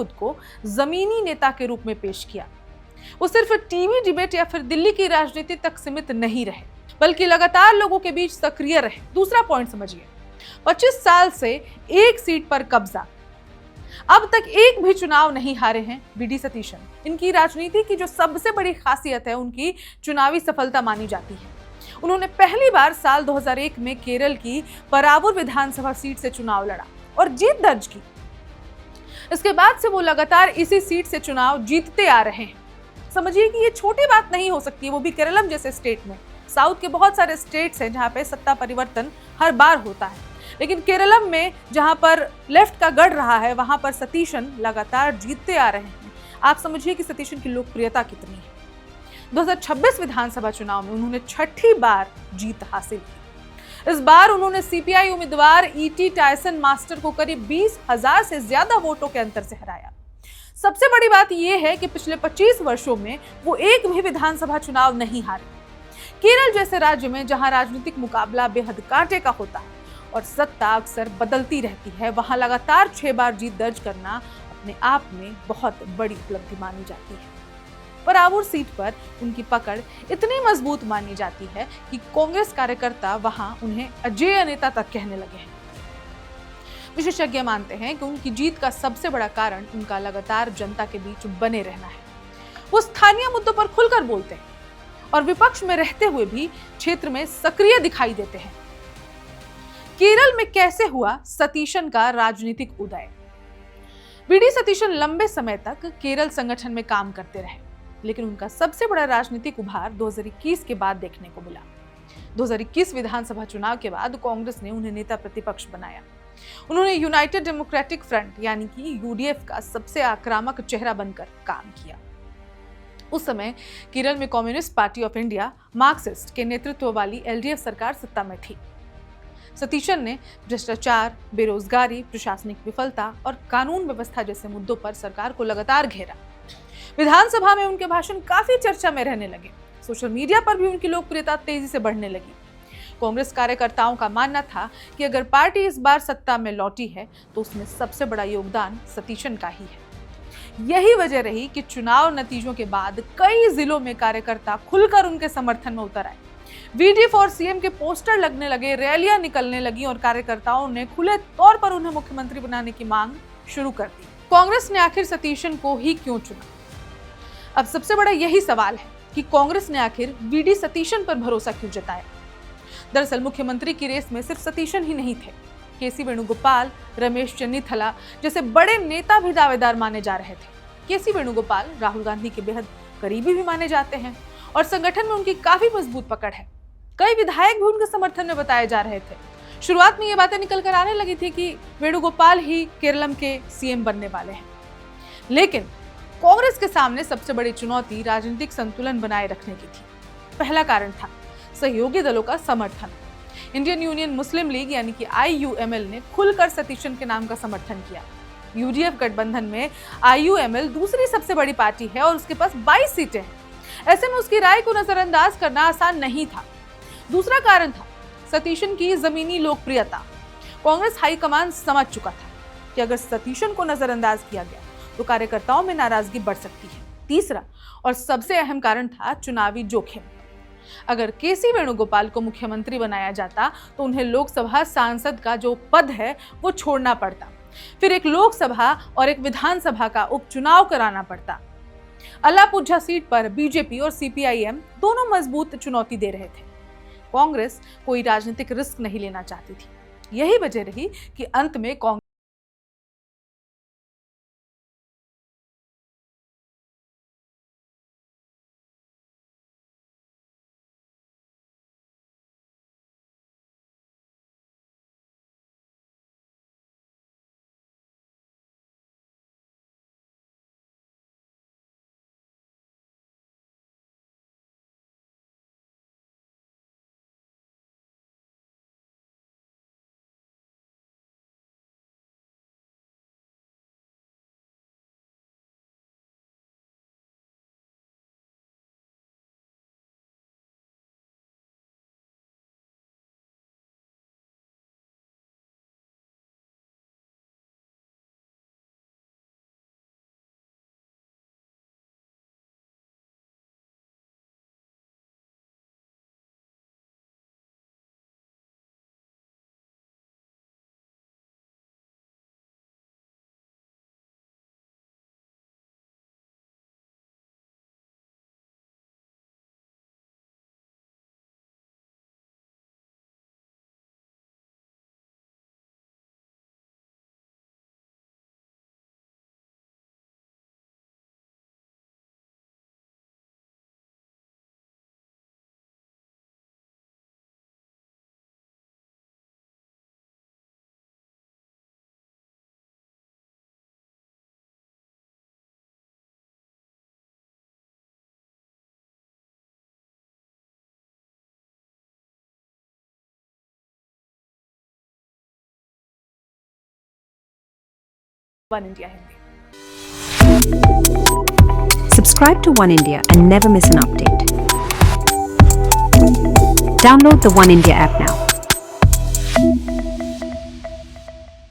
खुद को जमीनी नेता के रूप में पेश किया। वो सिर्फ टीवी डिबेट या फिर दिल्ली की राजनीति तक सीमित नहीं रहे, बल्कि लगातार लोगों के बीच सक्रिय रहे। दूसरा पॉइंट समझिए, 25 साल से एक सीट पर कब्जा, अब तक एक भी चुनाव नहीं हारे हैं वी.डी. सतीशन। इनकी राजनीति की जो सबसे बड़ी खासियत है, उनकी चुनावी सफलता मानी जाती है। उन्होंने पहली बार साल 2001 में केरल की परावूर विधानसभा सीट से चुनाव लड़ा और जीत दर्ज की। इसके बाद से वो लगातार इसी सीट से चुनाव जीतते आ रहे हैं। समझिए कि ये छोटी बात नहीं हो सकती है, वो भी केरलम जैसे स्टेट में। साउथ के बहुत सारे स्टेट्स हैं जहां पे सत्ता परिवर्तन हर बार होता है, लेकिन केरलम में जहां पर लेफ्ट का गढ़ रहा है, वहां पर सतीशन लगातार जीतते आ रहे हैं। आप समझिए कि सतीशन की लोकप्रियता कितनी है। 2026 विधानसभा चुनाव में उन्होंने छठी बार जीत हासिल की। इस बार उन्होंने सीपीआई उम्मीदवार ईटी टायसन मास्टर को करीब 20,000 से ज्यादा वोटों के अंतर से हराया। सबसे बड़ी बात यह है कि पिछले 25 वर्षों में वो एक भी विधानसभा चुनाव नहीं हारे। केरल जैसे राज्य में जहां राजनीतिक मुकाबला बेहद कांटे का होता है और सत्ता अक्सर बदलती रहती है, वहां लगातार 6 बार जीत दर्ज करना अपने आप में बहुत बड़ी उपलब्धि मानी जाती है। परावूर सीट पर उनकी पकड़ इतनी मजबूत मानी जाती है कि कांग्रेस कार्यकर्ता वहां उन्हें अजेय नेता तक कहने लगे हैं। विशेषज्ञ मानते हैं कि उनकी जीत का सबसे बड़ा कारण उनका लगातार जनता के बीच बने रहना है। वो स्थानीय मुद्दों पर खुलकर बोलते हैं और विपक्ष में रहते हुए भी क्षेत्र में सक्रिय दिखाई देते हैं। केरल में कैसे हुआ सतीशन का राजनीतिक उदय? वी.डी. सतीशन लंबे समय तक केरल संगठन में काम करते रहे, लेकिन उनका सबसे बड़ा राजनीतिक उभार 2021 के बाद देखने को मिला। 2021 विधानसभा चुनाव के बाद कांग्रेस ने उन्हें नेता प्रतिपक्ष बनाया। उन्होंने यूनाइटेड डेमोक्रेटिक फ्रंट यानी कि यूडीएफ का सबसे आक्रामक चेहरा बनकर काम किया। उस समय केरल में communist party of India Marxist के नेतृत्व वाली एलडीएफ सरकार सत्ता में थी। सतीशन ने भ्रष्टाचार, बेरोजगारी, प्रशासनिक विफलता और कानून व्यवस्था जैसे मुद्दों पर सरकार को लगातार घेरा। विधानसभा में उनके भाषण काफी चर्चा में रहने लगे। सोशल मीडिया पर भी उनकी लोकप्रियता तेजी से बढ़ने लगी। कांग्रेस कार्यकर्ताओं का मानना था कि अगर पार्टी इस बार सत्ता में लौटी है तो उसमें सबसे बड़ा योगदान सतीशन का ही है। यही वजह रही कि चुनाव नतीजों के बाद कई जिलों में कार्यकर्ता खुलकर उनके समर्थन में उतर आए। वी.डी. फॉर सीएम के पोस्टर लगने लगे, रैलियां निकलने लगी और कार्यकर्ताओं ने खुले तौर पर उन्हें मुख्यमंत्री बनाने की मांग शुरू कर दी। कांग्रेस ने आखिर सतीशन को ही क्यों चुना? अब सबसे बड़ा यही सवाल है कि कांग्रेस ने आखिर वी.डी. सतीशन पर भरोसा क्यों जताया? दरअसल मुख्यमंत्री की रेस में सिर्फ सतीशन ही नहीं थे। के.सी. वेणुगोपाल, रमेश चन्नीथला जैसे बड़े नेता भी दावेदार माने जा रहे थे। के.सी. वेणुगोपाल राहुल गांधी के बेहद करीबी भी माने जाते हैं और संगठन में उनकी काफी मजबूत पकड़ है। कई विधायक भी उनके समर्थन में बताए जा रहे थे। शुरुआत में ये बातें निकल कर आने लगी थी कि वेणुगोपाल ही केरलम के सीएम बनने वाले हैं, लेकिन कांग्रेस के सामने सबसे बड़ी चुनौती राजनीतिक संतुलन बनाए रखने की थी। पहला कारण था सहयोगी दलों का समर्थन। इंडियन यूनियन मुस्लिम लीग यानी कि आईयूएमएल ने खुलकर सतीशन के नाम का समर्थन किया। यूडीएफ गठबंधन में आईयूएमएल दूसरी सबसे बड़ी पार्टी है और उसके पास 22 सीटें हैं। ऐसे में उसकी राय को नजरअंदाज करना आसान नहीं था। दूसरा कारण था सतीशन की जमीनी लोकप्रियता। कांग्रेस हाईकमान समझ चुका था कि अगर सतीशन को नजरअंदाज किया गया तो कार्यकर्ताओं में नाराजगी बढ़ सकती है। तीसरा और सबसे अहम कारण था चुनावी जोखिम। अगर के.सी. वेणुगोपाल को मुख्यमंत्री बनाया जाता तो उन्हें लोकसभा सांसद का जो पद है वो छोड़ना पड़ता, फिर एक लोकसभा और एक विधानसभा का उपचुनाव कराना पड़ता। अलापुझा सीट पर बीजेपी और सीपीआईएम दोनों मजबूत चुनौती दे रहे थे। कांग्रेस कोई राजनीतिक रिस्क नहीं लेना चाहती थी। यही वजह रही कि अंत में Congress one India Hindi. Subscribe to One India and never miss an update. Download the One India app now.